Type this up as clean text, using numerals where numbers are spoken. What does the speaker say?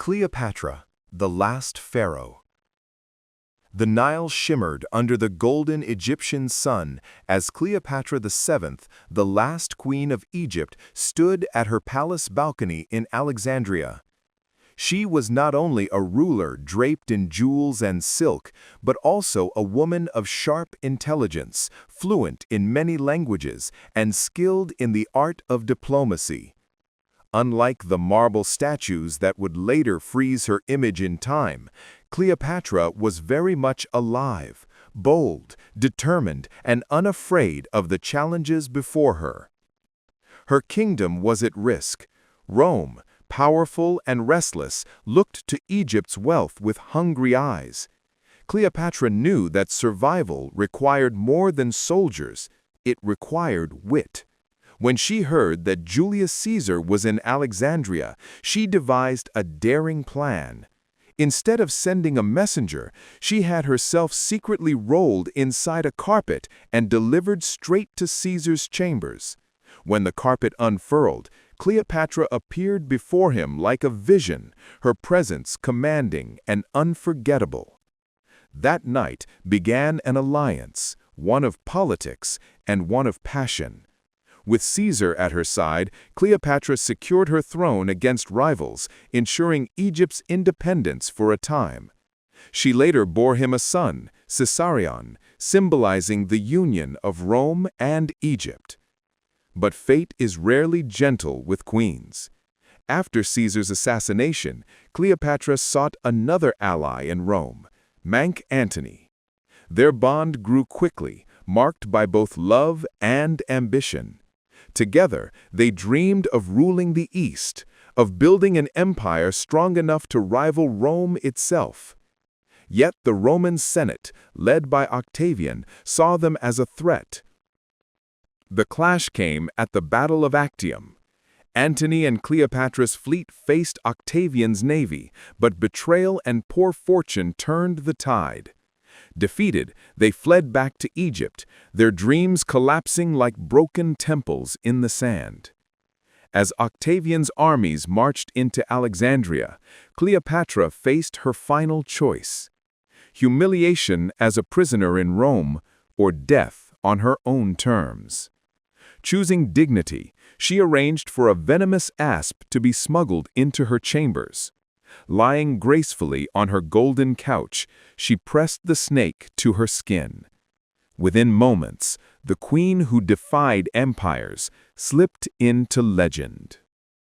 Cleopatra, the last pharaoh. The Nile shimmered under the golden Egyptian sun as Cleopatra VII, the last queen of Egypt, stood at her palace balcony in Alexandria. She was not only a ruler draped in jewels and silk, but also a woman of sharp intelligence, fluent in many languages, and skilled in the art of diplomacy. Unlike the marble statues that would later freeze her image in time, Cleopatra was very much alive, bold, determined, and unafraid of the challenges before her. Her kingdom was at risk. Rome, powerful and restless, looked to Egypt's wealth with hungry eyes. Cleopatra knew that survival required more than soldiers; it required wit. When she heard that Julius Caesar was in Alexandria, she devised a daring plan. Instead of sending a messenger, she had herself secretly rolled inside a carpet and delivered straight to Caesar's chambers. When the carpet unfurled, Cleopatra appeared before him like a vision, her presence commanding and unforgettable. That night began an alliance, one of politics and one of passion. With Caesar at her side, Cleopatra secured her throne against rivals, ensuring Egypt's independence for a time. She later bore him a son, Caesarion, symbolizing the union of Rome and Egypt. But fate is rarely gentle with queens. After Caesar's assassination, Cleopatra sought another ally in Rome, Mark Antony. Their bond grew quickly, marked by both love and ambition. Together, they dreamed of ruling the East, of building an empire strong enough to rival Rome itself. Yet the Roman Senate, led by Octavian, saw them as a threat. The clash came at the Battle of Actium. Antony and Cleopatra's fleet faced Octavian's navy, but betrayal and poor fortune turned the tide. Defeated, they fled back to Egypt, their dreams collapsing like broken temples in the sand. As Octavian's armies marched into Alexandria, Cleopatra faced her final choice: humiliation as a prisoner in Rome, or death on her own terms. Choosing dignity, she arranged for a venomous asp to be smuggled into her chambers. Lying gracefully on her golden couch, she pressed the snake to her skin. Within moments, the queen who defied empires slipped into legend.